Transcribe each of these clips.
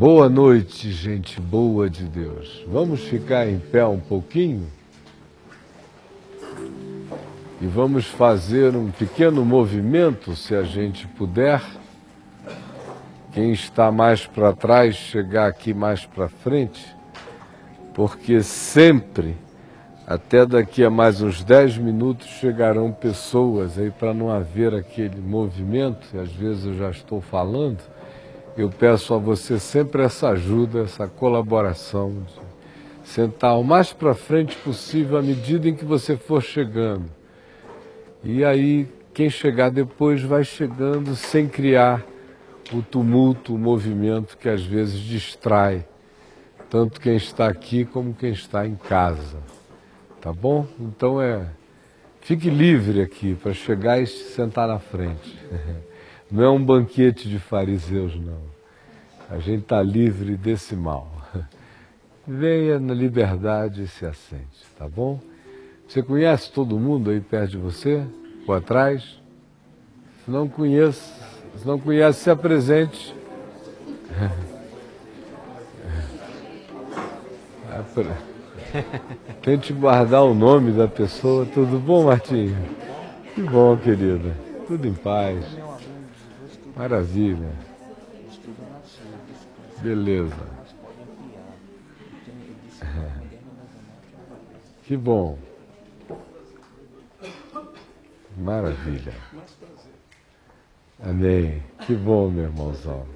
Boa noite, gente boa de Deus. Vamos ficar em pé um pouquinho e vamos fazer um pequeno movimento, se a gente puder. Quem está mais para trás, chegar aqui mais para frente, porque sempre, até daqui a mais uns 10 minutos, chegarão pessoas aí para não haver aquele movimento, e às vezes eu já estou falando. Eu peço a você sempre essa ajuda, essa colaboração, de sentar o mais para frente possível à medida em que você for chegando. E aí, quem chegar depois vai chegando sem criar o tumulto, o movimento que às vezes distrai tanto quem está aqui como quem está em casa. Tá bom? Então fique livre aqui para chegar e sentar na frente. Não é um banquete de fariseus, não. A gente está livre desse mal. Venha na liberdade e se assente, tá bom? Você conhece todo mundo aí perto de você? Ou atrás? Se não conhece, se apresente. Tente guardar o nome da pessoa. Tudo bom, Martinho? Que bom, querida. Tudo em paz. Maravilha. Beleza. Que bom. Maravilha. Amém. Que bom, meu irmãozão.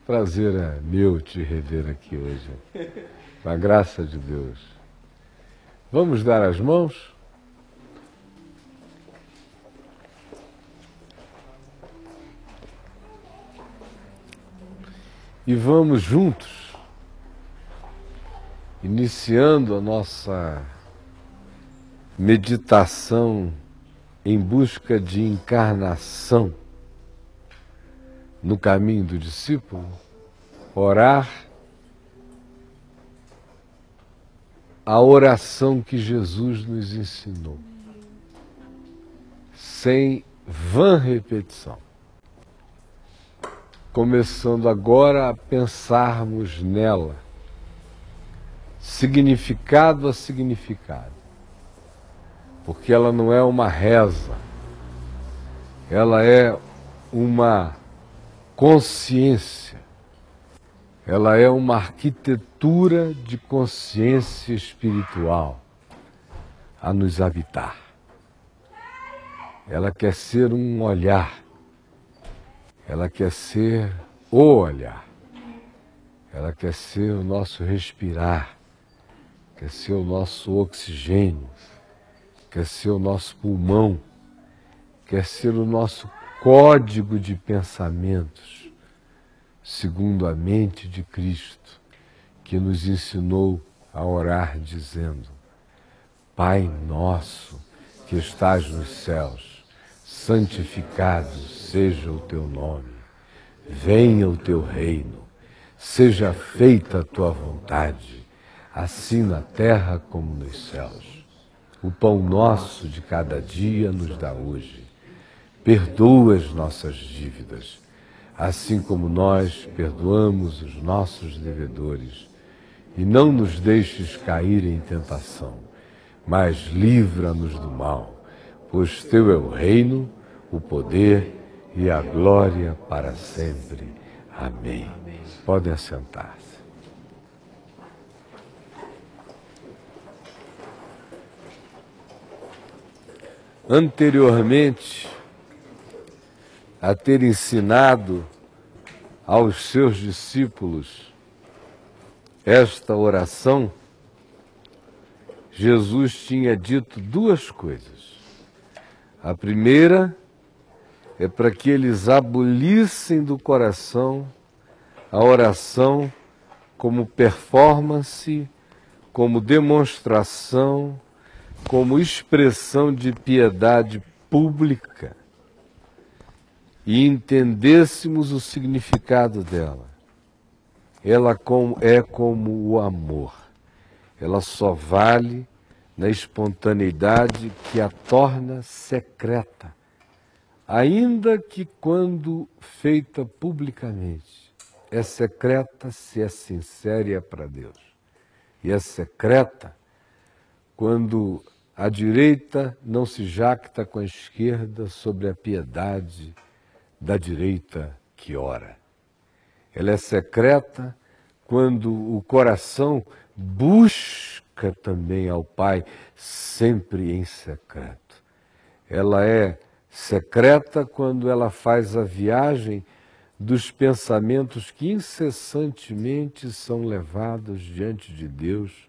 Prazer é meu te rever aqui hoje. Com a graça de Deus. Vamos dar as mãos? E vamos juntos, iniciando a nossa meditação em busca de encarnação no caminho do discípulo, orar a oração que Jesus nos ensinou, sem vã repetição. Começando agora a pensarmos nela, significado a significado, porque ela não é uma reza, ela é uma consciência, ela é uma arquitetura de consciência espiritual a nos habitar. Ela quer ser um olhar. Ela quer ser o olhar, ela quer ser o nosso respirar, quer ser o nosso oxigênio, quer ser o nosso pulmão, quer ser o nosso código de pensamentos, segundo a mente de Cristo, que nos ensinou a orar dizendo: Pai nosso que estás nos céus, santificado seja o teu nome, venha o teu reino, seja feita a tua vontade, assim na terra como nos céus. O pão nosso de cada dia nos dá hoje. Perdoa as nossas dívidas, assim como nós perdoamos os nossos devedores. E não nos deixes cair em tentação, mas livra-nos do mal, pois teu é o reino, o poder e a glória para sempre. Amém. Podem assentar-se. Anteriormente a ter ensinado aos seus discípulos esta oração, Jesus tinha dito duas coisas. A primeira é para que eles abolissem do coração a oração como performance, como demonstração, como expressão de piedade pública, e entendêssemos o significado dela. Ela é como o amor. Ela só vale na espontaneidade que a torna secreta, ainda que quando feita publicamente, é secreta se é sincera e é para Deus. E é secreta quando a direita não se jacta com a esquerda sobre a piedade da direita que ora. Ela é secreta quando o coração busca também ao Pai, sempre em secreto. Ela é secreta quando ela faz a viagem dos pensamentos que incessantemente são levados diante de Deus,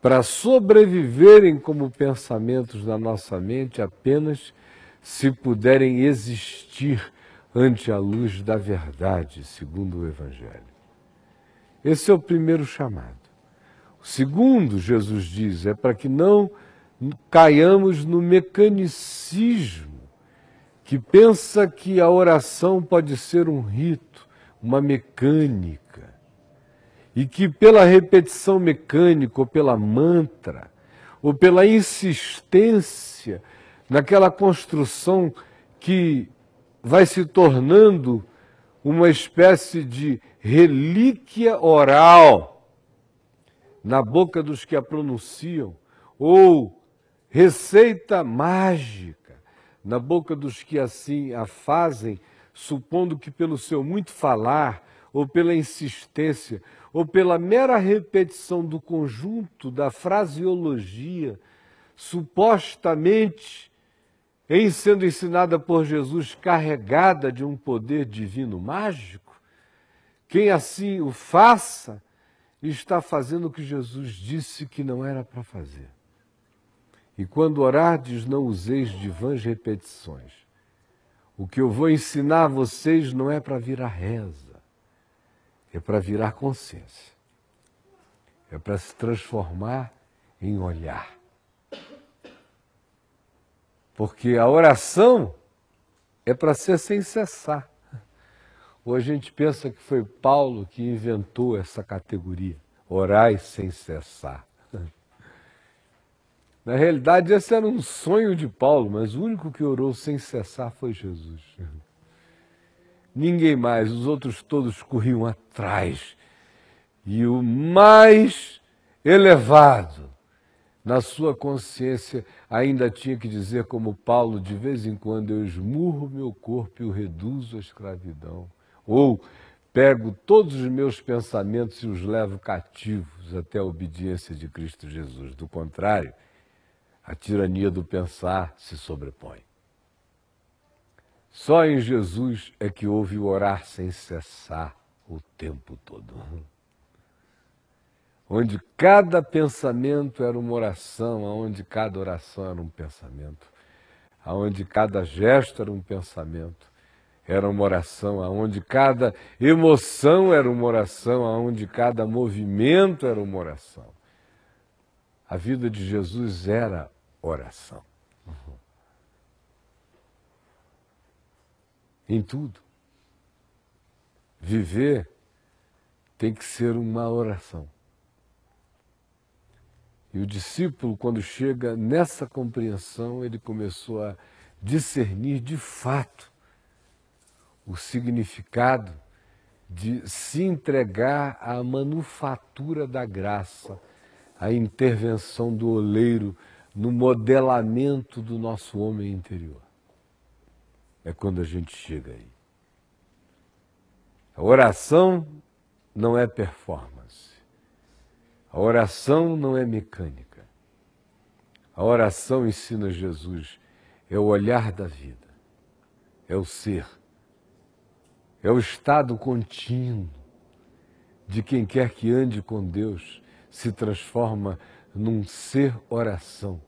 para sobreviverem como pensamentos na nossa mente apenas se puderem existir ante a luz da verdade, segundo o Evangelho. Esse é o primeiro chamado. O segundo, Jesus diz, é para que não caiamos no mecanicismo que pensa que a oração pode ser um rito, uma mecânica, e que pela repetição mecânica, ou pela mantra, ou pela insistência naquela construção que vai se tornando uma espécie de relíquia oral na boca dos que a pronunciam, ou receita mágica na boca dos que assim a fazem, supondo que pelo seu muito falar, ou pela insistência, ou pela mera repetição do conjunto da fraseologia, supostamente, em sendo ensinada por Jesus, carregada de um poder divino mágico, quem assim o faça, está fazendo o que Jesus disse que não era para fazer. E quando orardes, não useis de vãs repetições. O que eu vou ensinar a vocês não é para virar reza, é para virar consciência. É para se transformar em olhar. Porque a oração é para ser sem cessar. Ou a gente pensa que foi Paulo que inventou essa categoria, orai sem cessar. Na realidade, esse era um sonho de Paulo, mas o único que orou sem cessar foi Jesus. Ninguém mais, os outros todos corriam atrás. E o mais elevado na sua consciência ainda tinha que dizer como Paulo, de vez em quando eu esmurro meu corpo e o reduzo à escravidão. Ou pego todos os meus pensamentos e os levo cativos até a obediência de Cristo Jesus. Do contrário, a tirania do pensar se sobrepõe. Só em Jesus é que houve o orar sem cessar o tempo todo. Onde cada pensamento era uma oração, onde cada oração era um pensamento, onde cada gesto era um pensamento, era uma oração, onde cada emoção era uma oração, onde cada movimento era uma oração. A vida de Jesus era oração. Em tudo. Viver tem que ser uma oração. E o discípulo, quando chega nessa compreensão, ele começou a discernir de fato o significado de se entregar à manufatura da graça, à intervenção do oleiro no modelamento do nosso homem interior. É quando a gente chega aí. A oração não é performance. A oração não é mecânica. A oração, ensina Jesus, é o olhar da vida, é o ser, é o estado contínuo de quem quer que ande com Deus, se transforma num ser oração,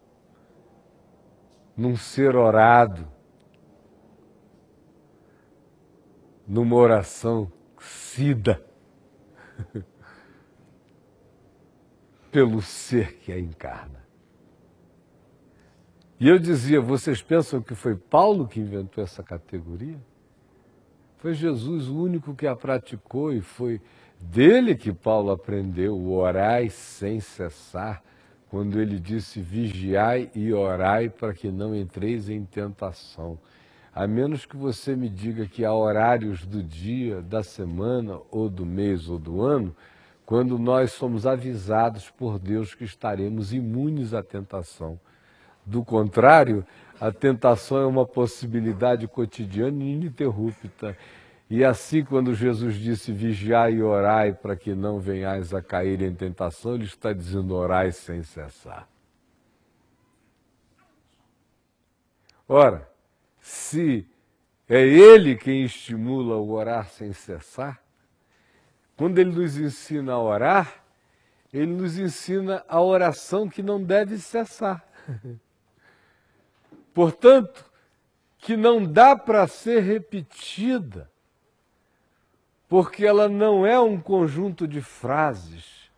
num ser orado, numa oração sida pelo ser que a encarna. E eu dizia, vocês pensam que foi Paulo que inventou essa categoria? Foi Jesus o único que a praticou e foi dele que Paulo aprendeu o orai sem cessar, quando ele disse vigiai e orai para que não entreis em tentação. A menos que você me diga que há horários do dia, da semana, ou do mês, ou do ano, quando nós somos avisados por Deus que estaremos imunes à tentação. Do contrário, a tentação é uma possibilidade cotidiana e ininterrupta. E assim, quando Jesus disse, vigiai e orai para que não venhais a cair em tentação, ele está dizendo, orai sem cessar. Ora, se é ele quem estimula o orar sem cessar, quando ele nos ensina a orar, ele nos ensina a oração que não deve cessar. Portanto, que não dá para ser repetida, porque ela não é um conjunto de frases,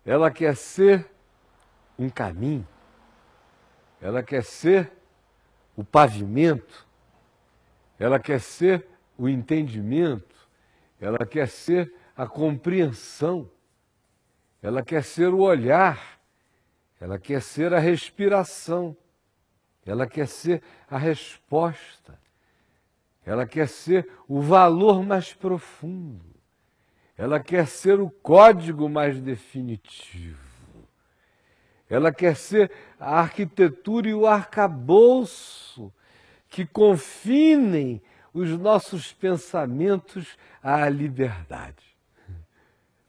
ela quer ser um caminho, ela quer ser o pavimento, ela quer ser o entendimento, ela quer ser a compreensão, ela quer ser o olhar, ela quer ser a respiração, ela quer ser a resposta, ela quer ser o valor mais profundo, ela quer ser o código mais definitivo, ela quer ser a arquitetura e o arcabouço que confinem os nossos pensamentos à liberdade.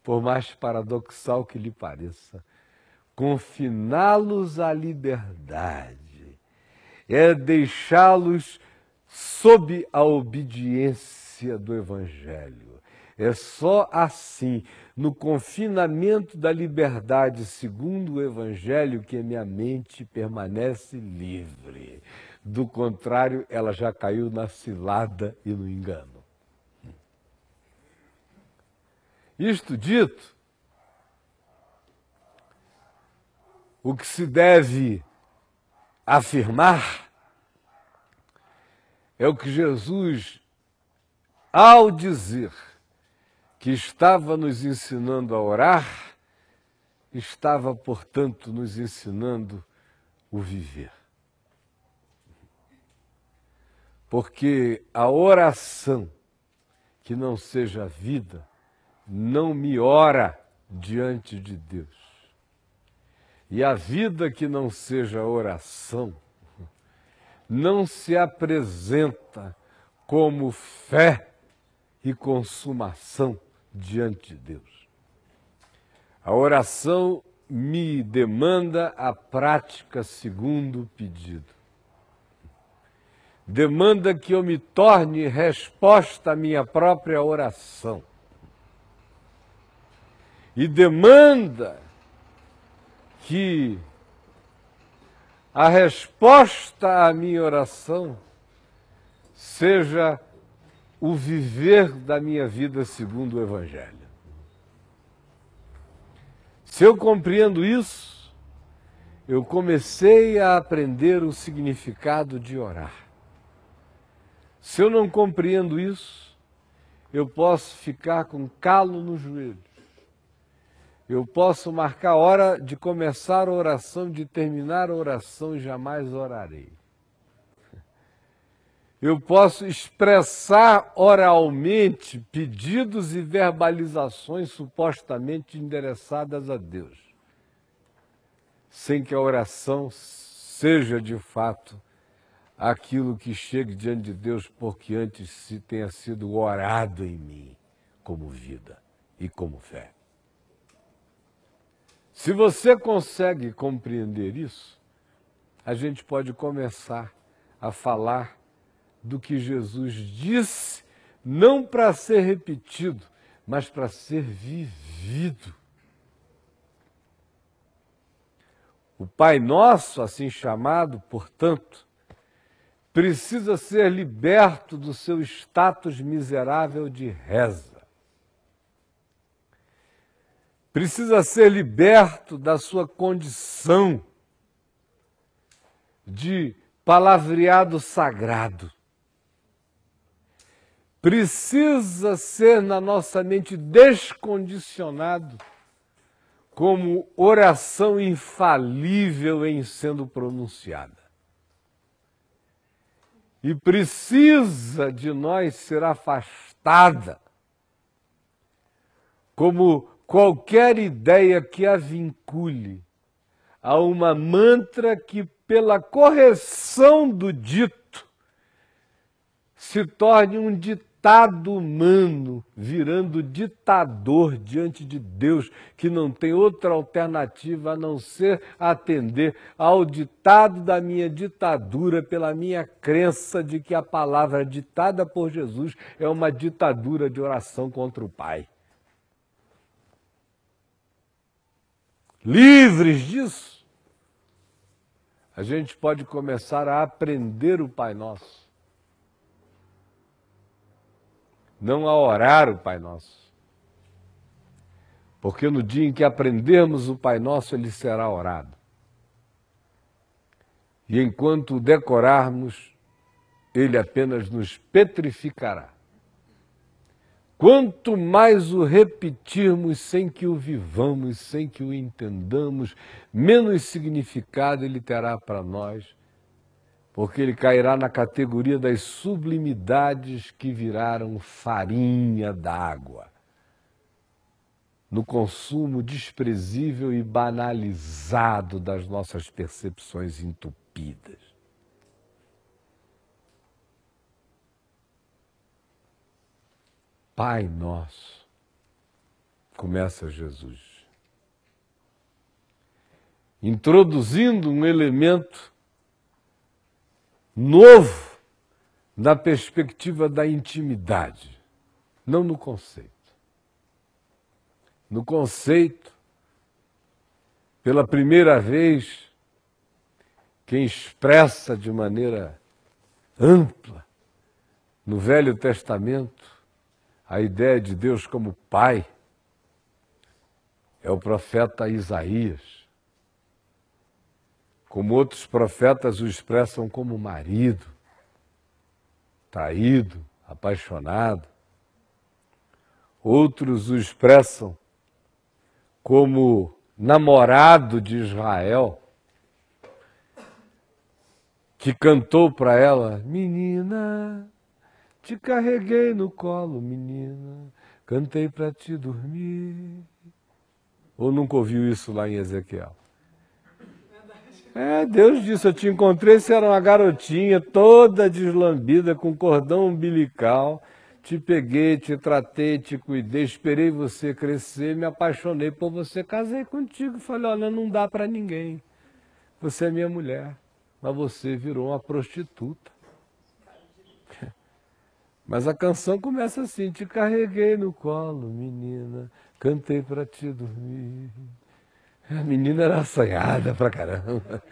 Por mais paradoxal que lhe pareça, confiná-los à liberdade é deixá-los sob a obediência do Evangelho. É só assim, no confinamento da liberdade segundo o Evangelho, que a minha mente permanece livre. Do contrário, ela já caiu na cilada e no engano. Isto dito, o que se deve afirmar é o que Jesus, ao dizer que estava nos ensinando a orar, estava, portanto, nos ensinando o viver. Porque a oração que não seja vida não me ora diante de Deus. E a vida que não seja oração não se apresenta como fé e consumação diante de Deus. A oração me demanda a prática segundo o pedido. Demanda que eu me torne resposta à minha própria oração. E demanda que a resposta à minha oração seja o viver da minha vida segundo o Evangelho. Se eu compreendo isso, eu comecei a aprender o significado de orar. Se eu não compreendo isso, eu posso ficar com calo nos joelhos. Eu posso marcar a hora de começar a oração, de terminar a oração e jamais orarei. Eu posso expressar oralmente pedidos e verbalizações supostamente endereçadas a Deus, sem que a oração seja de fato aquilo que chegue diante de Deus, porque antes se tenha sido orado em mim como vida e como fé. Se você consegue compreender isso, a gente pode começar a falar do que Jesus disse, não para ser repetido, mas para ser vivido. O Pai Nosso, assim chamado, portanto, precisa ser liberto do seu status miserável de reza. Precisa ser liberto da sua condição de palavreado sagrado. Precisa ser na nossa mente descondicionado como oração infalível em sendo pronunciada. e precisa de nós ser afastada, como qualquer ideia que a vincule a uma mantra que, pela correção do dito, se torne um ditado humano, virando ditador diante de Deus, que não tem outra alternativa a não ser atender ao ditado da minha ditadura, pela minha crença de que a palavra ditada por Jesus é uma ditadura de oração contra o Pai. Livres disso, a gente pode começar a aprender o Pai Nosso. Não a orar o Pai Nosso. Porque no dia em que aprendermos o Pai Nosso, ele será orado. E enquanto o decorarmos, ele apenas nos petrificará. Quanto mais o repetirmos sem que o vivamos, sem que o entendamos, menos significado ele terá para nós, porque ele cairá na categoria das sublimidades que viraram farinha d'água, no consumo desprezível e banalizado das nossas percepções entupidas. Pai Nosso, começa Jesus, introduzindo um elemento novo na perspectiva da intimidade, não no conceito. No conceito, pela primeira vez, quem expressa de maneira ampla no Velho Testamento a ideia de Deus como Pai é o profeta Isaías. Como outros profetas o expressam como marido, traído, apaixonado. Outros o expressam como namorado de Israel, que cantou para ela: menina, te carreguei no colo, menina, cantei para te dormir. Ou nunca ouviu isso lá em Ezequiel? Deus disse, eu te encontrei, você era uma garotinha toda deslambida, com cordão umbilical, te peguei, te tratei, te cuidei, esperei você crescer, me apaixonei por você, casei contigo, falei, olha, não dá para ninguém, você é minha mulher, mas você virou uma prostituta. Mas a canção começa assim, te carreguei no colo, menina, cantei para te dormir. A menina era assanhada pra caramba,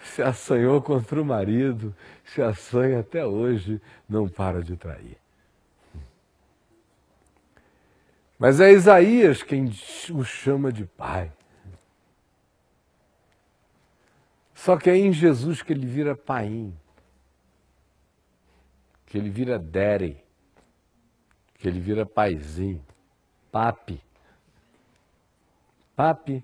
se assanhou contra o marido, se assanha até hoje, não para de trair. Mas é Isaías quem o chama de pai. Só que é em Jesus que ele vira paim, que ele vira daddy, que ele vira paizinho, papi. Papi.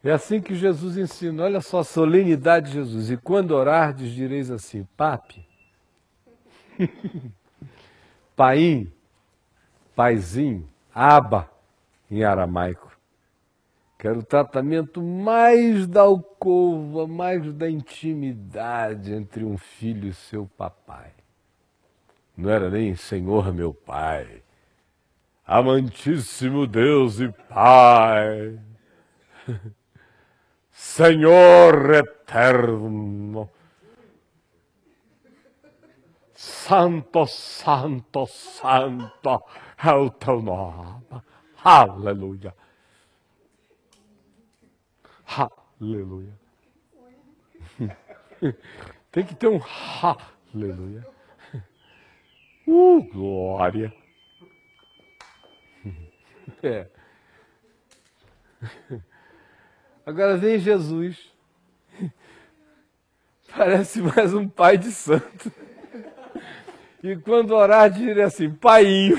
É assim que Jesus ensina, olha só a solenidade de Jesus. E quando orardes, direis assim, papi, paim, paizinho, aba, em aramaico. Quero o tratamento mais da alcova, mais da intimidade entre um filho e seu papai. Não era nem Senhor meu Pai, amantíssimo Deus e Pai, Senhor eterno, Santo, Santo, Santo é o teu nome. Aleluia. Aleluia. Tem que ter um aleluia. Glória. É. Agora vem Jesus. Parece mais um pai de santo. E quando orar, diria assim, painho.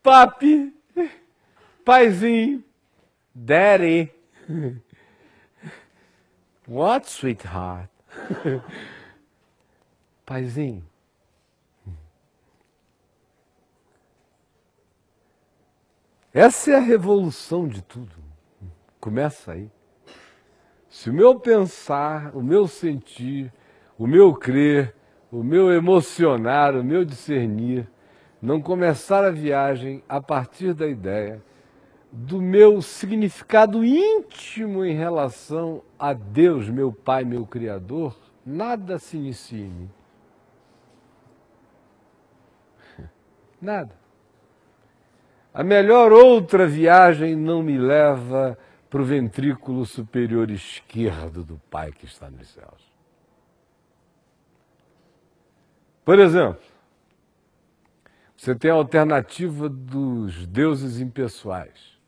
Papi. Paizinho. Daddy. What, sweetheart? Paizinho. Essa é a revolução de tudo. Começa aí. Se o meu pensar, o meu sentir, o meu crer, o meu emocionar, o meu discernir, não começar a viagem a partir da ideia do meu significado íntimo em relação a Deus, meu Pai, meu Criador, nada se inicia em mim. Nada. A melhor outra viagem não me leva para o ventrículo superior esquerdo do Pai que está nos céus. Por exemplo, você tem a alternativa dos deuses impessoais,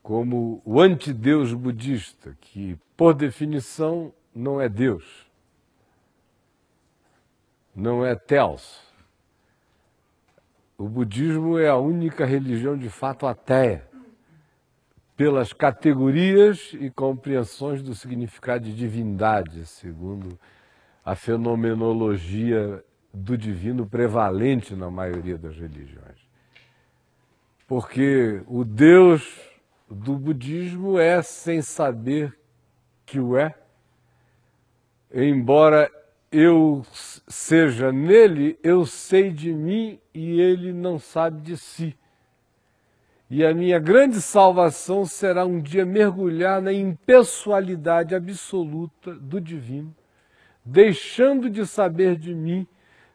como o antideus budista, que, por definição, não é Deus, não é Theos. O budismo é a única religião de fato ateia, pelas categorias e compreensões do significado de divindade, segundo a fenomenologia do divino prevalente na maioria das religiões. Porque o Deus do budismo é sem saber que o é, embora eu seja nele, eu sei de mim e ele não sabe de si. E a minha grande salvação será um dia mergulhar na impessoalidade absoluta do divino, deixando de saber de mim,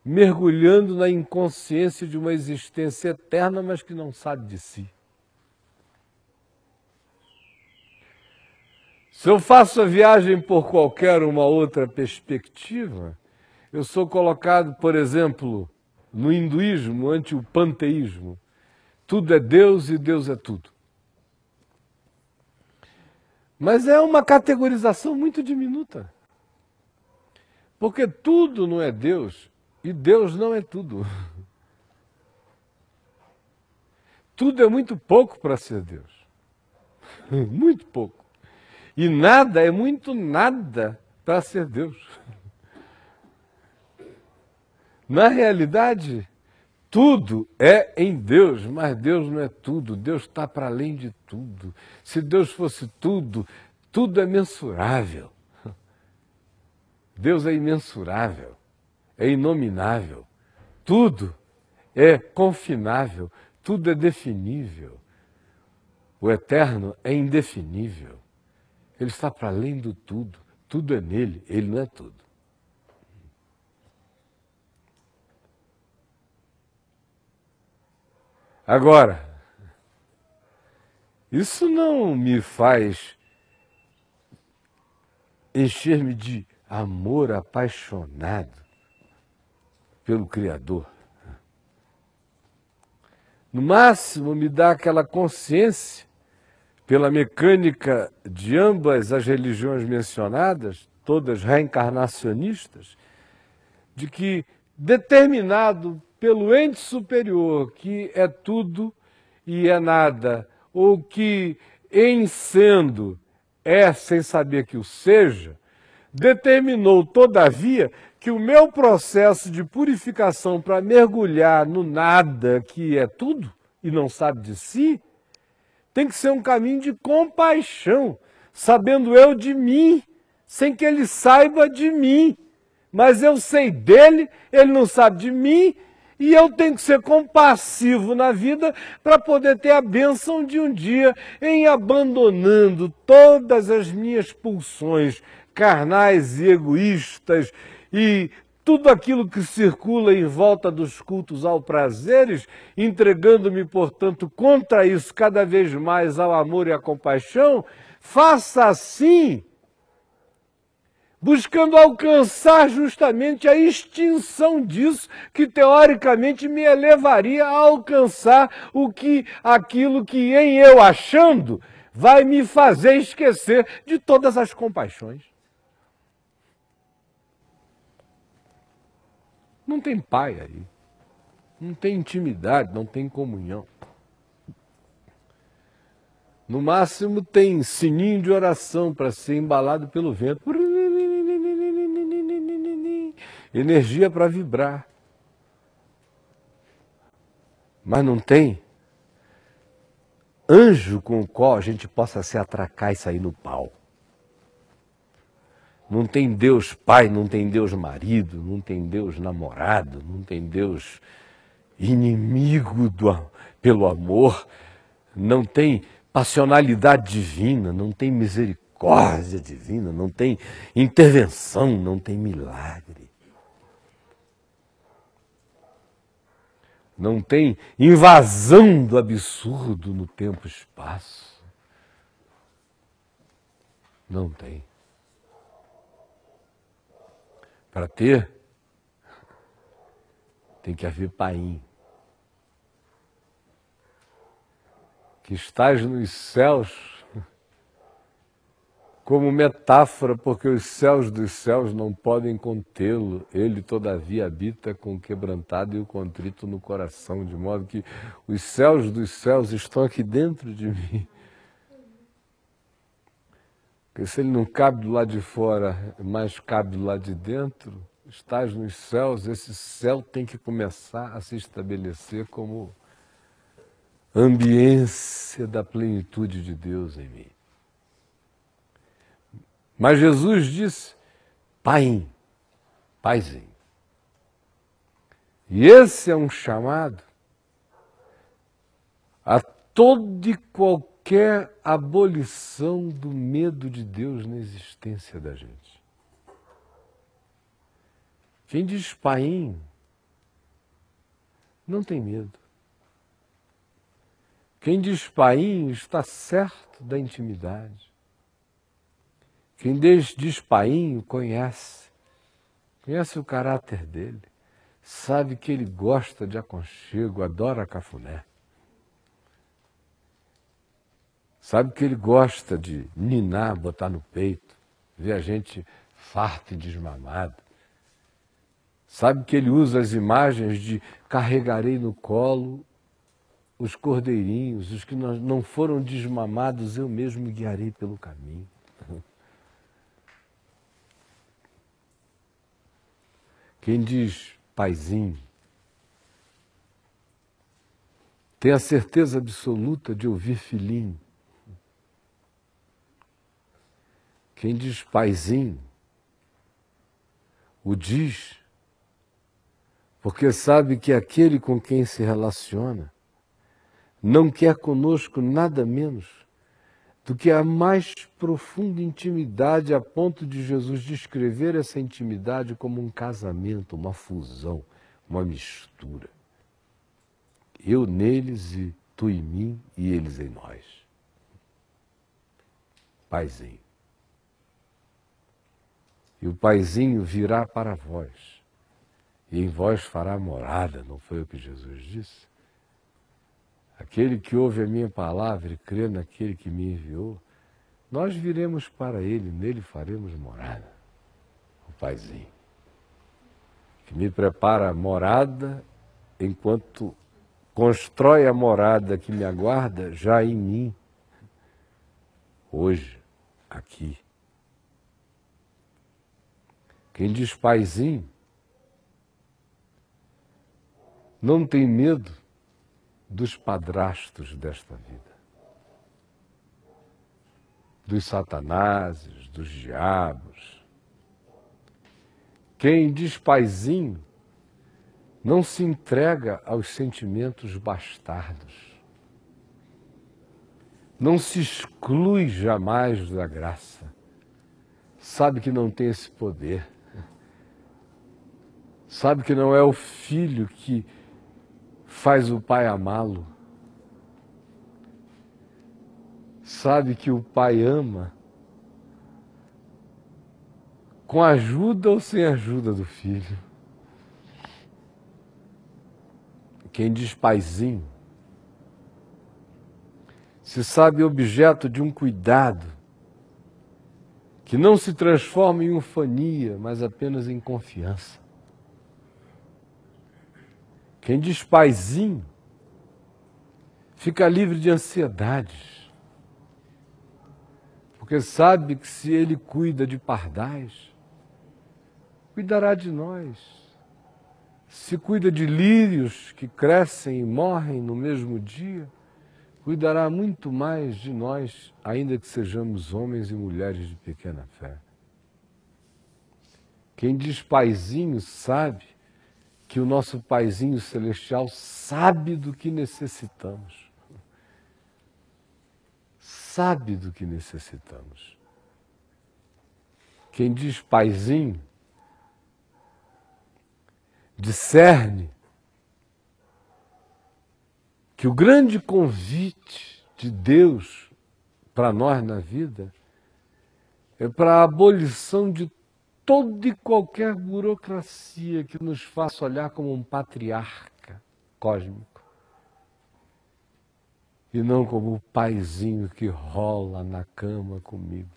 mergulhando na inconsciência de uma existência eterna, mas que não sabe de si. Se eu faço a viagem por qualquer uma outra perspectiva, eu sou colocado, por exemplo, no hinduísmo, ante o panteísmo. Tudo é Deus e Deus é tudo. Mas é uma categorização muito diminuta. Porque tudo não é Deus e Deus não é tudo. Tudo é muito pouco para ser Deus. Muito pouco. E nada é muito nada para ser Deus. Na realidade, tudo é em Deus, mas Deus não é tudo. Deus está para além de tudo. Se Deus fosse tudo, tudo é mensurável. Deus é imensurável, é inominável. Tudo é confinável, tudo é definível. O eterno é indefinível. Ele está para além do tudo. Tudo é nele, ele não é tudo. Agora, isso não me faz encher-me de amor apaixonado pelo Criador. No máximo, me dá aquela consciência, pela mecânica de ambas as religiões mencionadas, todas reencarnacionistas, de que, determinado pelo ente superior, que é tudo e é nada, ou que, em sendo, é sem saber que o seja, determinou, todavia, que o meu processo de purificação para mergulhar no nada, que é tudo e não sabe de si, tem que ser um caminho de compaixão, sabendo eu de mim, sem que ele saiba de mim. Mas eu sei dele, ele não sabe de mim, e eu tenho que ser compassivo na vida para poder ter a bênção de um dia, em abandonando todas as minhas pulsões carnais e egoístas e tudo aquilo que circula em volta dos cultos ao prazeres, entregando-me, portanto, contra isso cada vez mais ao amor e à compaixão, faça assim, buscando alcançar justamente a extinção disso, que teoricamente me elevaria a alcançar aquilo que em eu achando vai me fazer esquecer de todas as compaixões. Não tem pai aí, não tem intimidade, não tem comunhão. No máximo tem sininho de oração para ser embalado pelo vento. Energia para vibrar. Mas não tem anjo com o qual a gente possa se atracar e sair no pau. Não tem Deus pai, não tem Deus marido, não tem Deus namorado, não tem Deus inimigo pelo amor, não tem passionalidade divina, não tem misericórdia divina, não tem intervenção, não tem milagre. Não tem invasão do absurdo no tempo e espaço. Não tem. Para ter, tem que haver Paim. Que estás nos céus como metáfora, porque os céus dos céus não podem contê-lo. Ele, todavia, habita com o quebrantado e o contrito no coração, de modo que os céus dos céus estão aqui dentro de mim. Porque se ele não cabe do lado de fora, mas cabe do lado de dentro, estás nos céus, esse céu tem que começar a se estabelecer como ambiência da plenitude de Deus em mim. Mas Jesus disse, Paim, Paizinho. E esse é um chamado a toda e qualquer abolição do medo de Deus na existência da gente. Quem diz Paim não tem medo. Quem diz Paim está certo da intimidade. Quem diz Paim conhece o caráter dele, sabe que ele gosta de aconchego, adora cafuné. Sabe que ele gosta de ninar, botar no peito, ver a gente farto e desmamado. Sabe que ele usa as imagens de carregarei no colo os cordeirinhos, os que não foram desmamados, eu mesmo guiarei pelo caminho. Quem diz Paizinho tem a certeza absoluta de ouvir filhinho. Quem diz Paizinho o diz porque sabe que aquele com quem se relaciona não quer conosco nada menos do que a mais profunda intimidade, a ponto de Jesus descrever essa intimidade como um casamento, uma fusão, uma mistura. Eu neles e tu em mim e eles em nós. Paizinho. E o Paizinho virá para vós, e em vós fará morada, não foi o que Jesus disse? Aquele que ouve a minha palavra e crê naquele que me enviou, nós viremos para ele, nele faremos morada. O Paizinho, que me prepara a morada enquanto constrói a morada que me aguarda já em mim, hoje, aqui. Quem diz Paizinho não tem medo dos padrastos desta vida, dos satanases, dos diabos. Quem diz Paizinho não se entrega aos sentimentos bastardos, não se exclui jamais da graça, sabe que não tem esse poder, sabe que não é o filho que faz o pai amá-lo, sabe que o pai ama com a ajuda ou sem a ajuda do filho. Quem diz Paizinho se sabe objeto de um cuidado que não se transforma em ufania, mas apenas em confiança. Quem diz Paizinho fica livre de ansiedades, porque sabe que se Ele cuida de pardais, cuidará de nós. Se cuida de lírios que crescem e morrem no mesmo dia, cuidará muito mais de nós, ainda que sejamos homens e mulheres de pequena fé. Quem diz paizinho sabe que o nosso paizinho celestial sabe do que necessitamos. Sabe do que necessitamos. Quem diz paizinho discerne que o grande convite de Deus para nós na vida é para a abolição de toda e qualquer burocracia que nos faça olhar como um patriarca cósmico e não como o paizinho que rola na cama comigo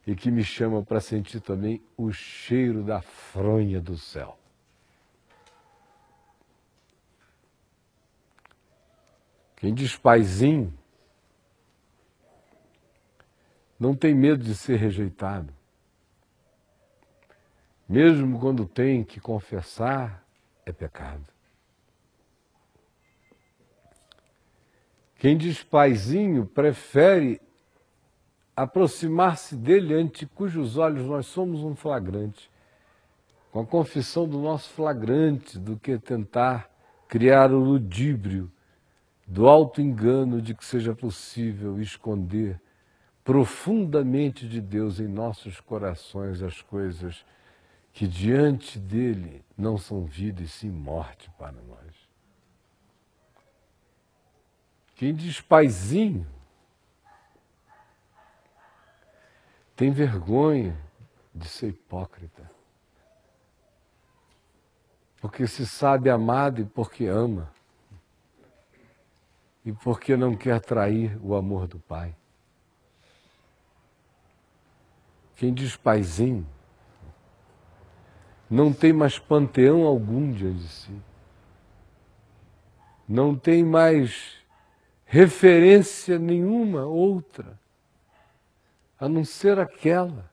e que me chama para sentir também o cheiro da fronha do céu. Quem diz paizinho não tem medo de ser rejeitado. Mesmo quando tem que confessar, é pecado. Quem diz paizinho prefere aproximar-se dele ante cujos olhos nós somos um flagrante, com a confissão do nosso flagrante, do que tentar criar o ludíbrio do auto-engano de que seja possível esconder profundamente de Deus em nossos corações as coisas que diante dele não são vida e sim morte para nós. Quem diz paizinho tem vergonha de ser hipócrita, porque se sabe amado e porque ama, e porque não quer trair o amor do Pai. Quem diz paizinho não tem mais panteão algum diante de si, não tem mais referência nenhuma outra, a não ser aquela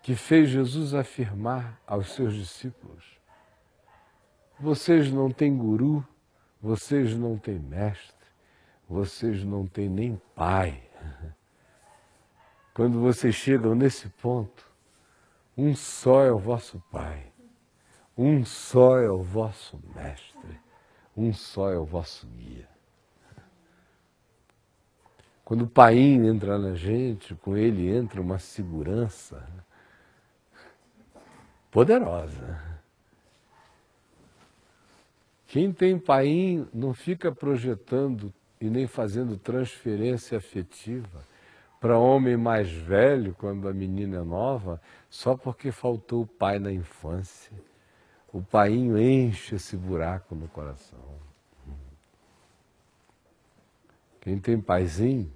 que fez Jesus afirmar aos seus discípulos: vocês não têm guru, vocês não têm mestre, vocês não têm nem pai. Quando vocês chegam nesse ponto, um só é o vosso pai, um só é o vosso mestre, um só é o vosso guia. Quando o painho entra na gente, com ele entra uma segurança poderosa. Quem tem painho não fica projetando e nem fazendo transferência afetiva para homem mais velho, quando a menina é nova, só porque faltou o pai na infância. O painho enche esse buraco no coração. Quem tem paizinho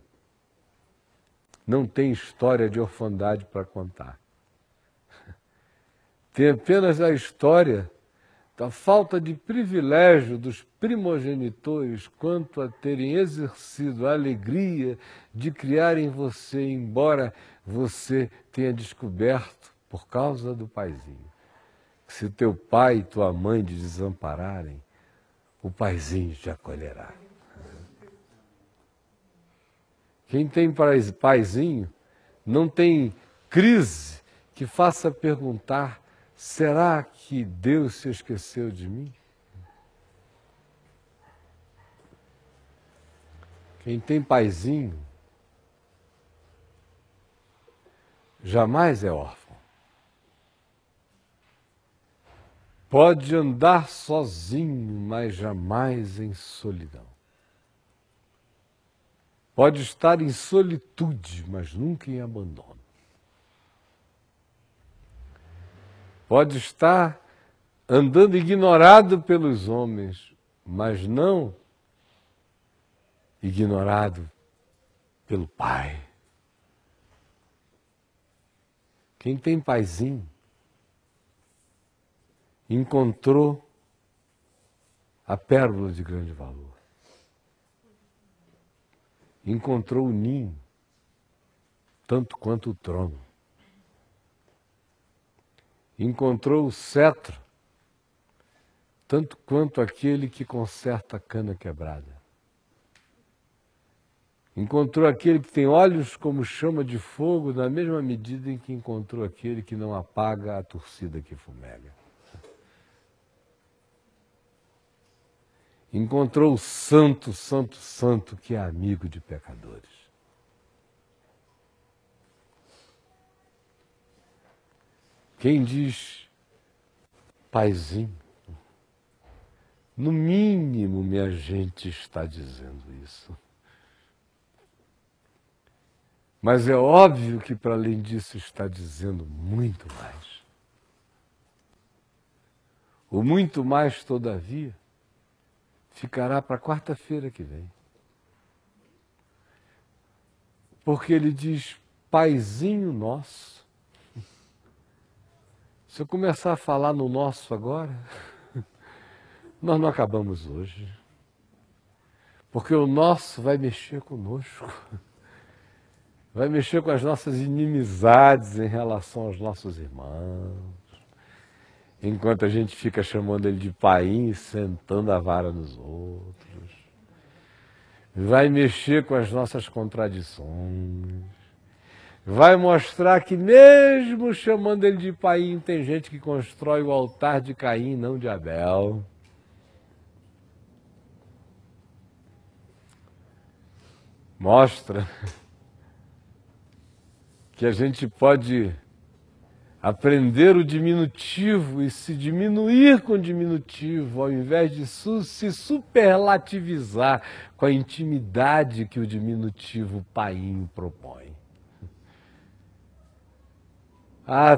não tem história de orfandade para contar. Tem apenas a história da falta de privilégio dos primogenitores quanto a terem exercido a alegria de criar em você, embora você tenha descoberto, por causa do paizinho, que se teu pai e tua mãe te desampararem, o paizinho te acolherá. Quem tem paizinho não tem crise que faça perguntar: será que Deus se esqueceu de mim? Quem tem paizinho jamais é órfão. Pode andar sozinho, mas jamais em solidão. Pode estar em solitude, mas nunca em abandono. Pode estar andando ignorado pelos homens, mas não ignorado pelo Pai. Quem tem paizinho encontrou a pérola de grande valor. Encontrou o ninho tanto quanto o trono. Encontrou o cetro, tanto quanto aquele que conserta a cana quebrada. Encontrou aquele que tem olhos como chama de fogo, na mesma medida em que encontrou aquele que não apaga a torcida que fumega. Encontrou o santo, santo, santo, que é amigo de pecadores. Quem diz paizinho, no mínimo minha gente está dizendo isso. Mas é óbvio que para além disso está dizendo muito mais. O muito mais, todavia, ficará para quarta-feira que vem. Porque ele diz, paizinho nosso. Se eu começar a falar no nosso agora, nós não acabamos hoje. Porque o nosso vai mexer conosco. Vai mexer com as nossas inimizades em relação aos nossos irmãos. Enquanto a gente fica chamando ele de painho e sentando a vara nos outros. Vai mexer com as nossas contradições. Vai mostrar que mesmo chamando ele de painho, tem gente que constrói o altar de Caim, não de Abel. Mostra que a gente pode aprender o diminutivo e se diminuir com o diminutivo, ao invés de se superlativizar com a intimidade que o diminutivo painho propõe.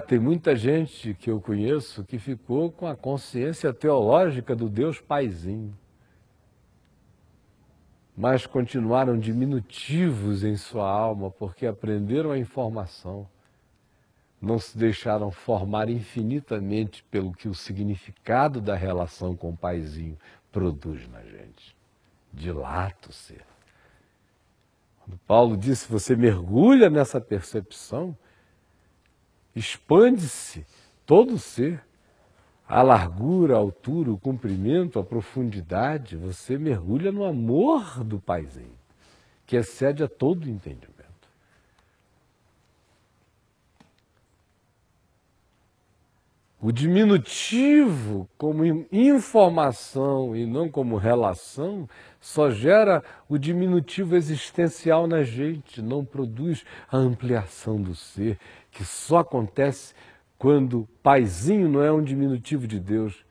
Tem muita gente que eu conheço que ficou com a consciência teológica do Deus paizinho, mas continuaram diminutivos em sua alma porque aprenderam a informação. Não se deixaram formar infinitamente pelo que o significado da relação com o paizinho produz na gente. Dilata o ser. Quando Paulo disse, você mergulha nessa percepção, expande-se todo o ser, a largura, a altura, o comprimento, a profundidade, você mergulha no amor do paizinho, que excede a todo entendimento. O diminutivo como informação e não como relação só gera o diminutivo existencial na gente, não produz a ampliação do ser, que só acontece quando paizinho não é um diminutivo de Deus,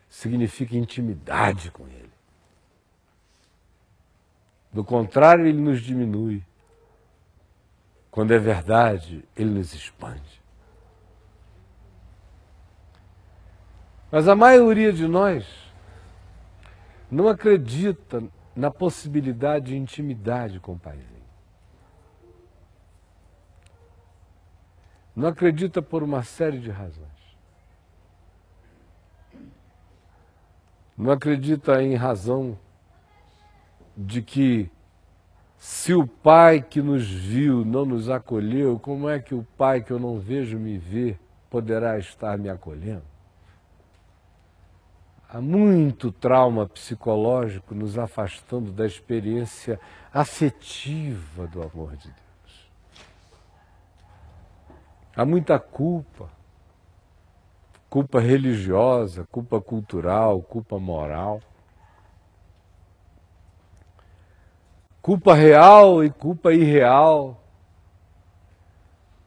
significa intimidade com Ele. Do contrário, Ele nos diminui. Quando é verdade, Ele nos expande. Mas a maioria de nós não acredita na possibilidade de intimidade com o paizinho. Não acredita por uma série de razões. Não acredita em razão de que se o pai que nos viu não nos acolheu, como é que o pai que eu não vejo me ver poderá estar me acolhendo? Há muito trauma psicológico nos afastando da experiência afetiva do amor de Deus. Há muita culpa, culpa religiosa, culpa cultural, culpa moral, culpa real e culpa irreal,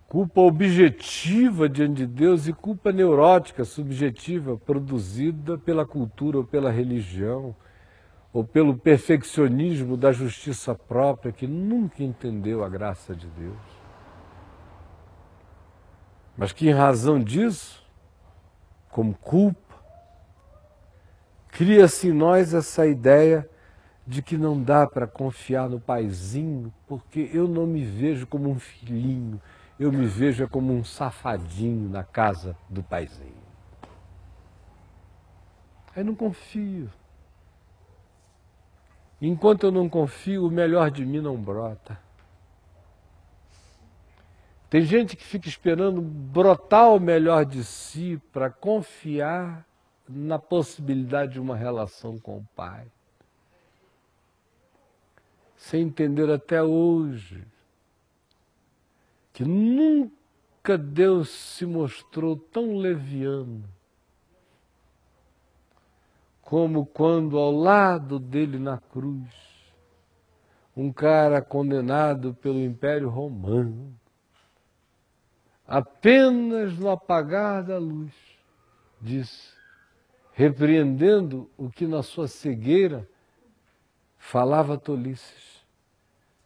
culpa objetiva diante de Deus e culpa neurótica, subjetiva, produzida pela cultura ou pela religião, ou pelo perfeccionismo da justiça própria, que nunca entendeu a graça de Deus. Mas que em razão disso, como culpa, cria-se em nós essa ideia de que não dá para confiar no paizinho, porque eu não me vejo como um filhinho, eu me vejo como um safadinho na casa do paizinho. Aí não confio. Enquanto eu não confio, o melhor de mim não brota. Tem gente que fica esperando brotar o melhor de si para confiar na possibilidade de uma relação com o Pai. Sem entender até hoje que nunca Deus se mostrou tão leviano como quando ao lado dele na cruz, um cara condenado pelo Império Romano, apenas no apagar da luz, disse, repreendendo o que na sua cegueira falava tolices,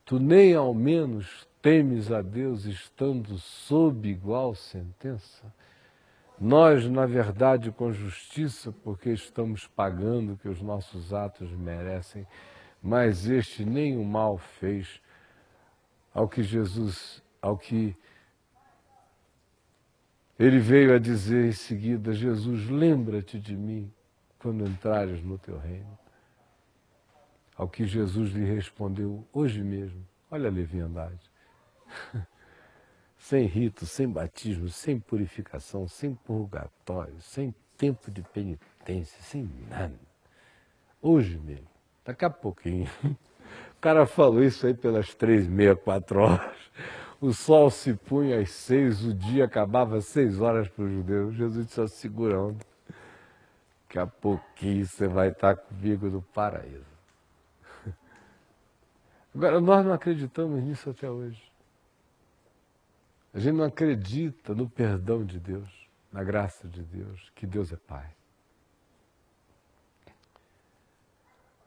tu nem ao menos temes a Deus estando sob igual sentença? Nós, na verdade, com justiça, porque estamos pagando o que os nossos atos merecem, mas este nem o mal fez ao que ele veio a dizer em seguida, Jesus, lembra-te de mim quando entrares no teu reino. Ao que Jesus lhe respondeu hoje mesmo, olha a leviandade, sem rito, sem batismo, sem purificação, sem purgatório, sem tempo de penitência, sem nada. Hoje mesmo, daqui a pouquinho. O cara falou isso aí pelas 3:30, 4 horas. O sol se punha às 6, o dia acabava às 6 horas para os judeus. Jesus disse, segura a onda. Daqui a pouquinho você vai estar comigo no paraíso. Agora, nós não acreditamos nisso até hoje. A gente não acredita no perdão de Deus, na graça de Deus, que Deus é Pai.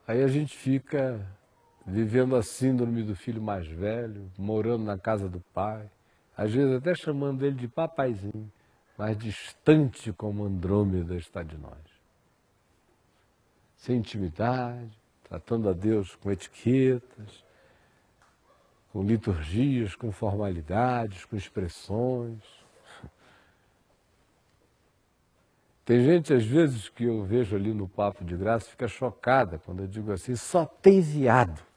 Aí a gente fica vivendo a síndrome do filho mais velho, morando na casa do pai, às vezes até chamando ele de papaizinho, mas distante como Andrômeda está de nós. Sem intimidade, tratando a Deus com etiquetas, com liturgias, com formalidades, com expressões. Tem gente, às vezes, que eu vejo ali no Papo de Graça, fica chocada quando eu digo assim, só tem viado.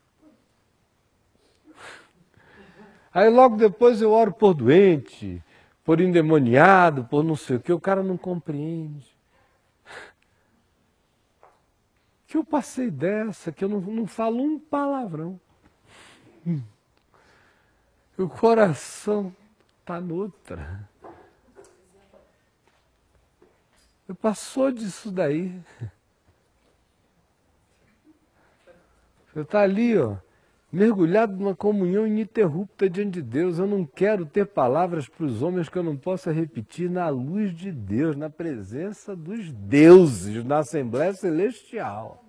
Aí logo depois eu oro por doente, por endemoniado, por não sei o que, o cara não compreende. Que eu passei dessa, que eu não falo um palavrão. O coração está noutra. Eu passou disso daí. Você está ali, ó, mergulhado numa comunhão ininterrupta diante de Deus. Eu não quero ter palavras para os homens que eu não possa repetir na luz de Deus, na presença dos deuses, na Assembleia Celestial.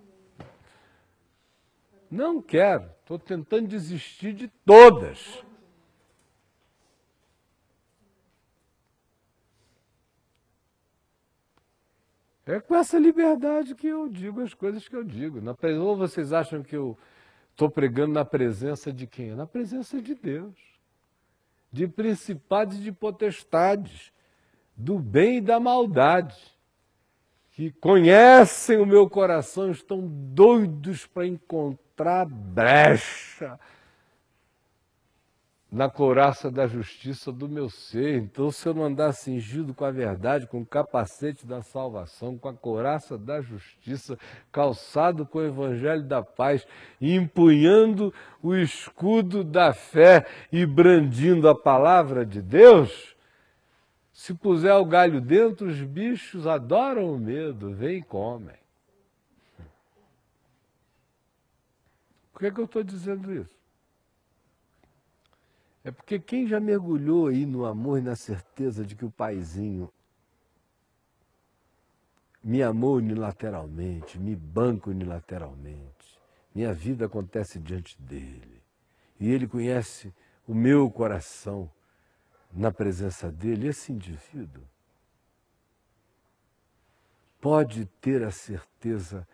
Não quero. Estou tentando desistir de todas. É com essa liberdade que eu digo as coisas que eu digo. Ou vocês acham que eu estou pregando na presença de quem? Na presença de Deus. De principados e de potestades. Do bem e da maldade. Que conhecem o meu coração, estão doidos para encontrar brecha na couraça da justiça do meu ser. Então, se eu não andar cingido com a verdade, com o capacete da salvação, com a couraça da justiça, calçado com o evangelho da paz, empunhando o escudo da fé e brandindo a palavra de Deus, se puser o galho dentro, os bichos adoram o medo, vêm e comem. Por que eu estou dizendo isso? É porque quem já mergulhou aí no amor e na certeza de que o paizinho me amou unilateralmente, me banca unilateralmente, minha vida acontece diante dele, e ele conhece o meu coração na presença dele, esse indivíduo pode ter a certeza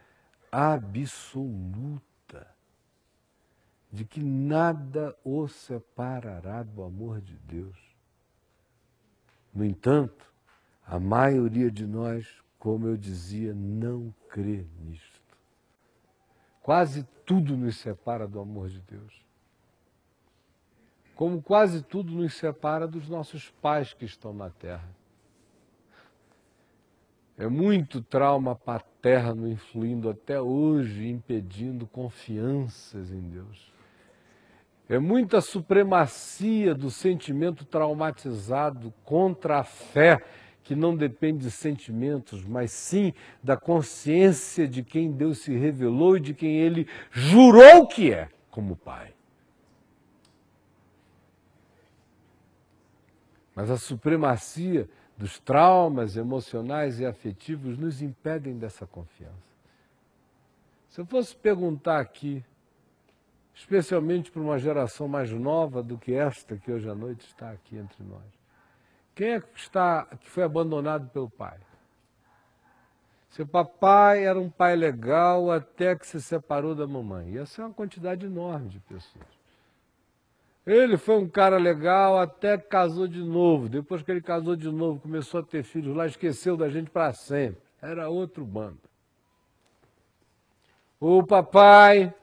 absoluta de que nada o separará do amor de Deus. No entanto, a maioria de nós, como eu dizia, não crê nisto. Quase tudo nos separa do amor de Deus. como quase tudo nos separa dos nossos pais que estão na terra. É muito trauma paterno influindo até hoje, impedindo confianças em Deus. É muita supremacia do sentimento traumatizado contra a fé, que não depende de sentimentos, mas sim da consciência de quem Deus se revelou e de quem Ele jurou que é como Pai. Mas a supremacia dos traumas emocionais e afetivos nos impedem dessa confiança. Se eu fosse perguntar aqui, especialmente para uma geração mais nova do que esta que hoje à noite está aqui entre nós, quem é que foi abandonado pelo pai? Seu papai era um pai legal até que se separou da mamãe. Essa é uma quantidade enorme de pessoas. Ele foi um cara legal até que casou de novo. Depois que ele casou de novo, começou a ter filhos lá, esqueceu da gente para sempre. Era outro bando. O papai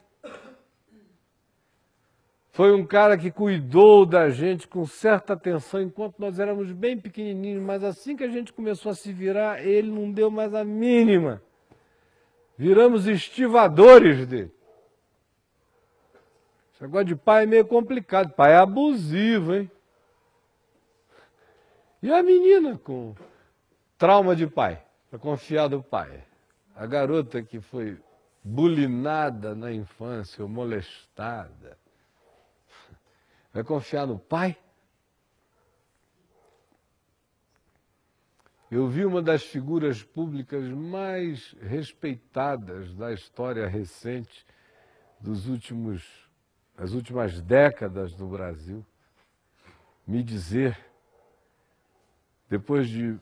foi um cara que cuidou da gente com certa atenção enquanto nós éramos bem pequenininhos, mas assim que a gente começou a se virar, ele não deu mais a mínima. Viramos estivadores dele. Esse negócio de pai é meio complicado. Pai é abusivo, hein? E a menina com trauma de pai, para confiar do pai. A garota que foi bulinada na infância ou molestada, vai confiar no pai? Eu vi uma das figuras públicas mais respeitadas da história recente das últimas décadas no Brasil me dizer, depois de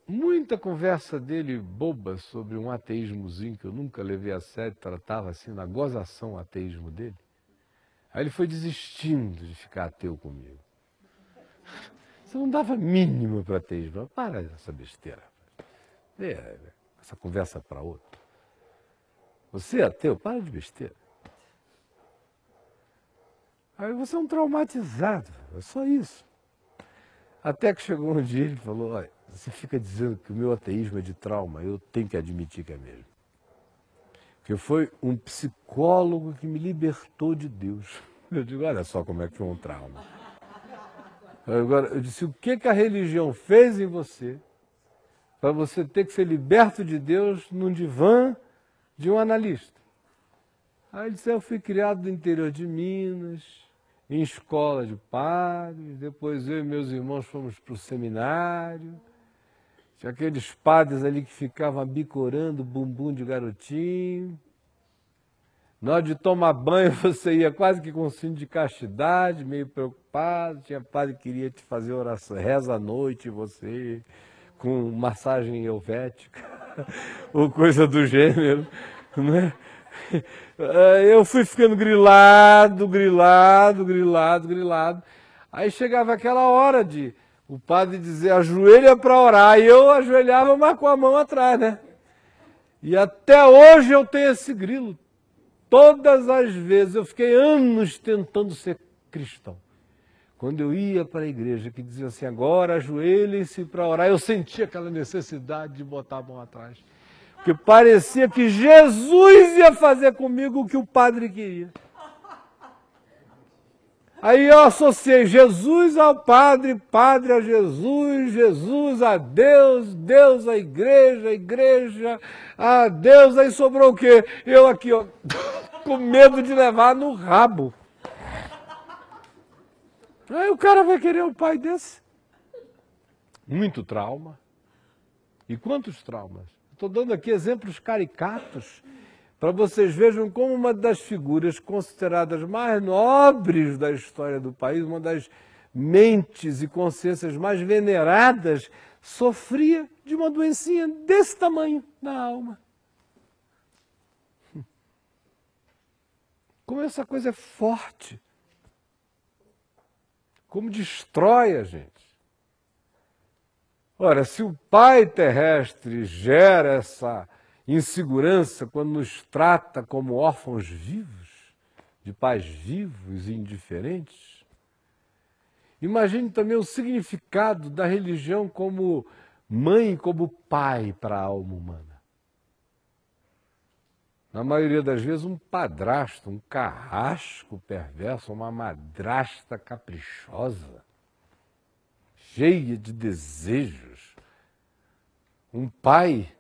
muita conversa dele boba sobre um ateísmozinho que eu nunca levei a sério, tratava assim na gozação o ateísmo dele, aí ele foi desistindo de ficar ateu comigo. Você não dava mínimo para ateísmo. Para essa besteira. Essa conversa para outra. Você é ateu? Para de besteira. Aí você é um traumatizado. É só isso. Até que chegou um dia e ele falou, olha, você fica dizendo que o meu ateísmo é de trauma. Eu tenho que admitir que é mesmo. Porque foi um psicólogo que me libertou de Deus. Eu digo, olha só como é que foi um trauma. Agora, eu disse, o que a religião fez em você para você ter que ser liberto de Deus num divã de um analista? Aí ele disse, eu fui criado no interior de Minas, em escola de padres, depois eu e meus irmãos fomos para o seminário, tinha aqueles padres ali que ficavam bicorando o bumbum de garotinho. Na hora de tomar banho, você ia quase que com um cinto de castidade, meio preocupado. Tinha padre que queria te fazer oração, reza à noite, você, com massagem helvética, ou coisa do gênero, né? Eu fui ficando grilado. Aí chegava aquela hora de o padre dizer, ajoelha para orar, e eu ajoelhava, mas com a mão atrás, né? E até hoje eu tenho esse grilo. Todas as vezes, eu fiquei anos tentando ser cristão. Quando eu ia para a igreja, que dizia assim, agora ajoelhem-se para orar, eu sentia aquela necessidade de botar a mão atrás. Porque parecia que Jesus ia fazer comigo o que o padre queria. Aí eu associei Jesus ao padre, padre a Jesus, Jesus a Deus, Deus a igreja a Deus. Aí sobrou o quê? Eu aqui, ó, com medo de levar no rabo. Aí o cara vai querer um pai desse? Muito trauma. E quantos traumas? Estou dando aqui exemplos caricatos para vocês vejam como uma das figuras consideradas mais nobres da história do país, uma das mentes e consciências mais veneradas, sofria de uma doencinha desse tamanho na alma. Como essa coisa é forte. Como destrói a gente. Ora, se o pai terrestre gera essa insegurança quando nos trata como órfãos vivos, de pais vivos e indiferentes, Imagine também o significado da religião como mãe, como pai para a alma humana. Na maioria das vezes, um padrasto, um carrasco perverso, uma madrasta caprichosa, cheia de desejos. Um pai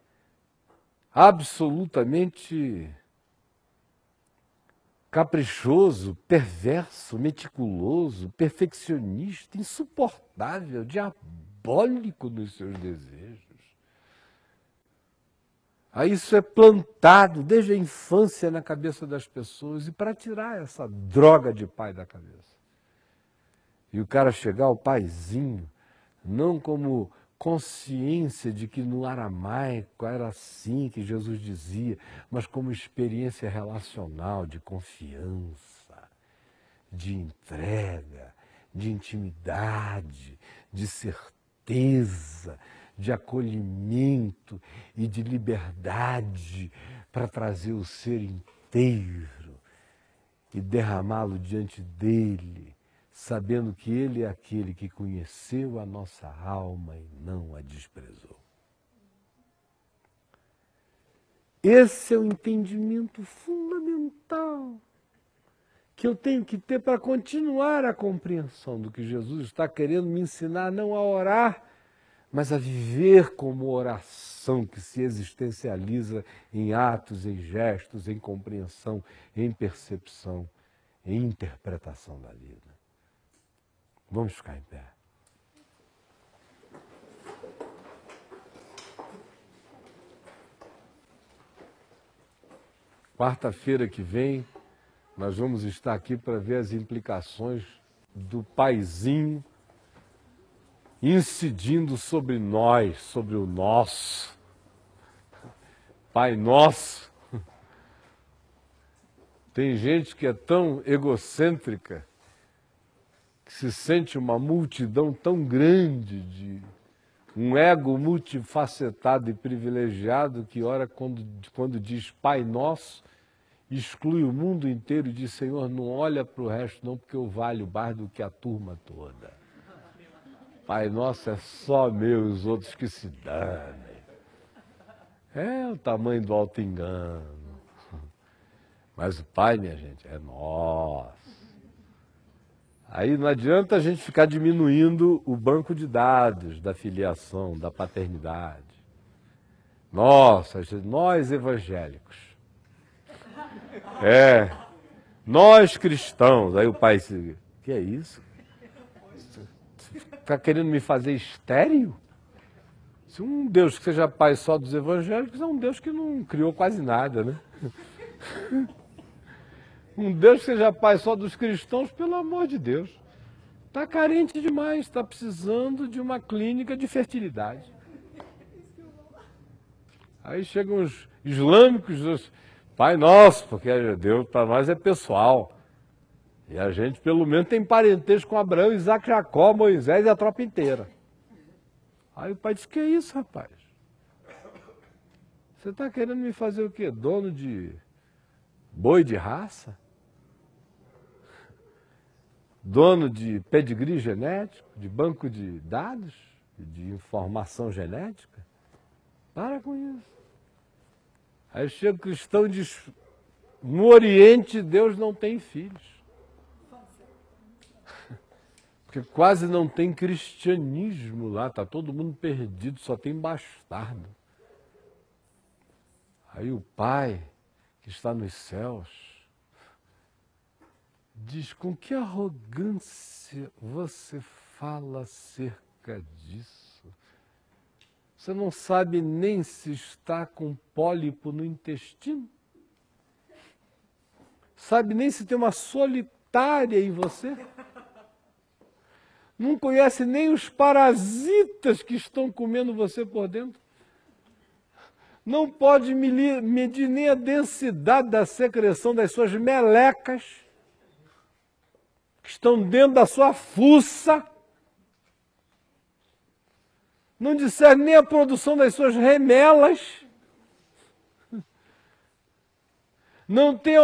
absolutamente caprichoso, perverso, meticuloso, perfeccionista, insuportável, diabólico nos seus desejos. Aí isso é plantado desde a infância na cabeça das pessoas, e para tirar essa droga de pai da cabeça. E o cara chegar ao paizinho, não como consciência de que no aramaico era assim que Jesus dizia, mas como experiência relacional, de confiança, de entrega, de intimidade, de certeza, de acolhimento e de liberdade para trazer o ser inteiro e derramá-lo diante dele, sabendo que ele é aquele que conheceu a nossa alma e não a desprezou. Esse é o entendimento fundamental que eu tenho que ter para continuar a compreensão do que Jesus está querendo me ensinar, não a orar, mas a viver como oração que se existencializa em atos, em gestos, em compreensão, em percepção, em interpretação da vida. Vamos ficar em pé. Quarta-feira que vem, nós vamos estar aqui para ver as implicações do paizinho incidindo sobre nós, sobre o nosso. Pai nosso. Tem gente que é tão egocêntrica, que se sente uma multidão tão grande, de um ego multifacetado e privilegiado, que ora quando diz Pai Nosso, exclui o mundo inteiro e diz, Senhor, não olha para o resto não, porque eu valho mais do que a turma toda. Pai Nosso é só meu, os outros que se danem. É o tamanho do auto-engano. Mas o Pai, minha gente, é nosso. Aí não adianta a gente ficar diminuindo o banco de dados da filiação, da paternidade. Nossa, nós evangélicos. Nós cristãos. Aí o pai diz, que é isso? Está querendo me fazer estéril? Se um Deus que seja pai só dos evangélicos é um Deus que não criou quase nada, né? Um Deus que seja pai só dos cristãos, pelo amor de Deus, está carente demais, está precisando de uma clínica de fertilidade. Aí chegam os islâmicos, Pai Nosso, porque Deus para nós é pessoal. E a gente pelo menos tem parentesco com Abraão, Isaac, Jacó, Moisés e a tropa inteira. Aí o pai disse, que é isso, rapaz? Você está querendo me fazer o quê? Dono de boi de raça? Dono de pedigree genético, de banco de dados, de informação genética? Para com isso. Aí chega o cristão e diz, no Oriente Deus não tem filhos. Porque quase não tem cristianismo lá, está todo mundo perdido, só tem bastardo. Aí o Pai, que está nos céus, diz, com que arrogância você fala acerca disso? Você não sabe nem se está com pólipo no intestino? Sabe nem se tem uma solitária em você? Não conhece nem os parasitas que estão comendo você por dentro? Não pode medir nem a densidade da secreção das suas melecas, que estão dentro da sua fuça. Não discerne nem a produção das suas remelas. não tem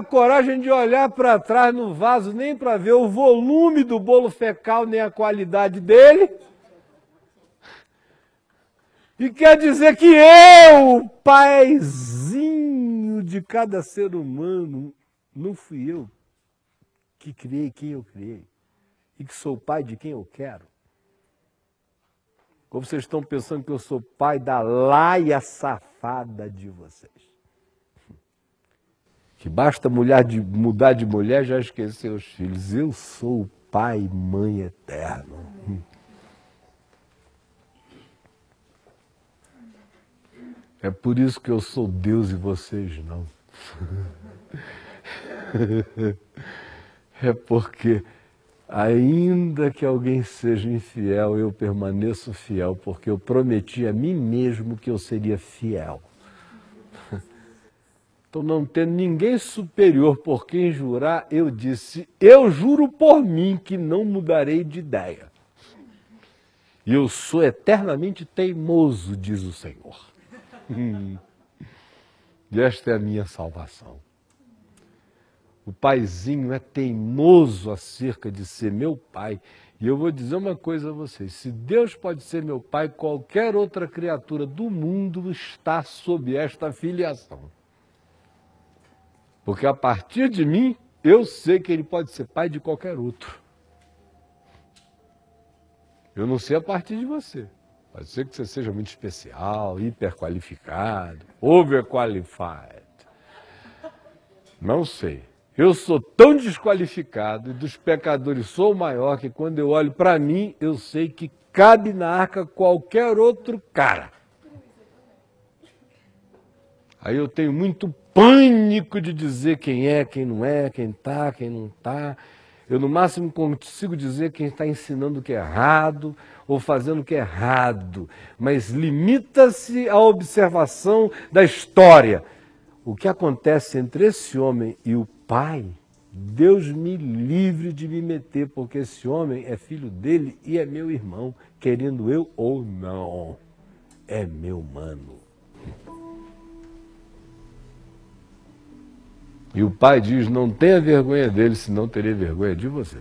coragem de olhar para trás no vaso, nem para ver o volume do bolo fecal, nem a qualidade dele. E quer dizer que eu, o paizinho de cada ser humano, não fui eu que criei quem eu criei e que sou pai de quem eu quero. Ou vocês estão pensando que eu sou pai da laia safada de vocês? Que basta mudar de mulher já esquecer os filhos. Eu sou o pai e mãe eterno. É por isso que eu sou Deus e vocês não. É porque, ainda que alguém seja infiel, eu permaneço fiel, porque eu prometi a mim mesmo que eu seria fiel. Então, não tendo ninguém superior por quem jurar, eu disse, eu juro por mim que não mudarei de ideia. E eu sou eternamente teimoso, diz o Senhor. E esta é a minha salvação. O paizinho é teimoso acerca de ser meu pai. E eu vou dizer uma coisa a vocês, se Deus pode ser meu pai, qualquer outra criatura do mundo está sob esta filiação. Porque a partir de mim, eu sei que ele pode ser pai de qualquer outro. Eu não sei a partir de você. Pode ser que você seja muito especial, hiperqualificado, overqualified. Não sei. Eu sou tão desqualificado e dos pecadores sou o maior que quando eu olho para mim, eu sei que cabe na arca qualquer outro cara. Aí eu tenho muito pânico de dizer quem é, quem não é, quem está, quem não está. Eu, no máximo, consigo dizer quem está ensinando o que é errado ou fazendo o que é errado. Mas limita-se à observação da história. O que acontece entre esse homem e o pai, Deus me livre de me meter, porque esse homem é filho dele e é meu irmão, querendo eu ou não. É meu mano. E o pai diz, não tenha vergonha dele, senão terei vergonha de você.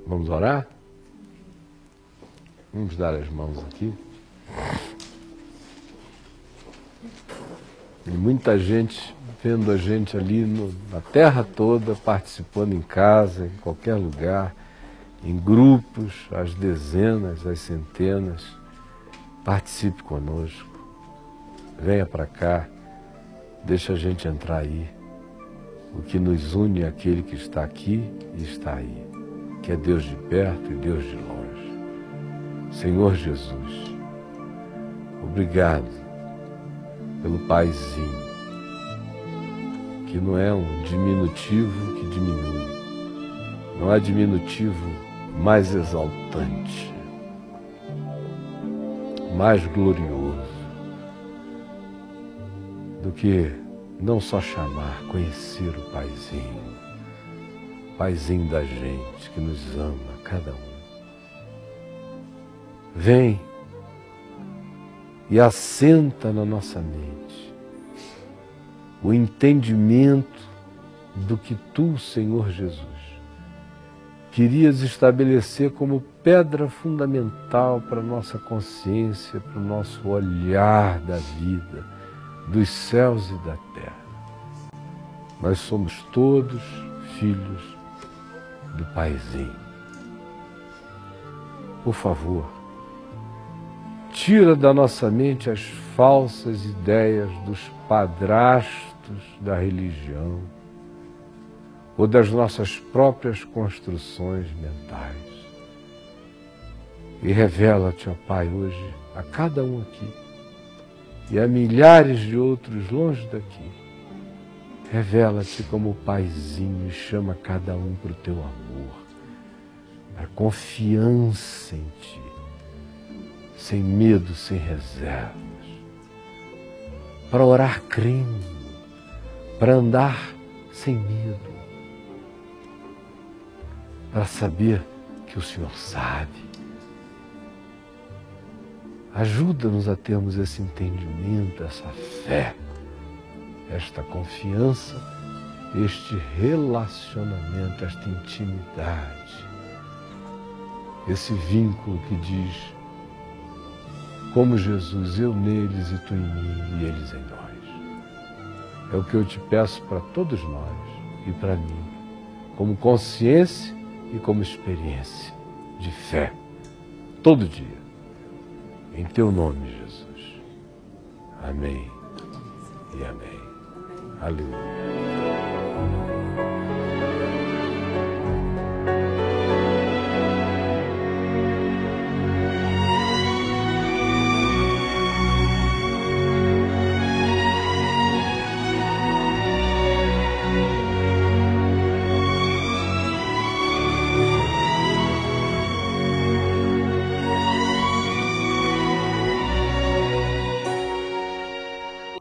Vamos orar? Vamos dar as mãos aqui. E muita gente vendo a gente ali na terra toda, participando em casa, em qualquer lugar, em grupos, às dezenas, às centenas. Participe conosco. Venha para cá, deixa a gente entrar aí. O que nos une é aquele que está aqui e está aí, que é Deus de perto e Deus de longe. Senhor Jesus, obrigado pelo paizinho, que não é um diminutivo que diminui, não há diminutivo mais exaltante, mais glorioso, do que não só chamar, conhecer o paizinho da gente, que nos ama, cada um. Vem e assenta na nossa mente o entendimento do que tu, Senhor Jesus, querias estabelecer como pedra fundamental para a nossa consciência, para o nosso olhar da vida, dos céus e da terra. Nós somos todos filhos do paizinho. Por favor, tira da nossa mente as falsas ideias dos padrastos da religião ou das nossas próprias construções mentais. E revela-te, ó Pai, hoje a cada um aqui e a milhares de outros longe daqui. Revela-te como o paizinho e chama cada um para o teu amor, para confiança em ti, sem medo, sem reservas, para orar crendo, para andar sem medo, para saber que o Senhor sabe, Ajuda-nos a termos esse entendimento, essa fé, esta confiança, este relacionamento, esta intimidade, esse vínculo que diz, como Jesus, eu neles e tu em mim e eles em nós. É o que eu te peço para todos nós e para mim, como consciência e como experiência de fé, todo dia. Em teu nome, Jesus. Amém e amém. Aleluia.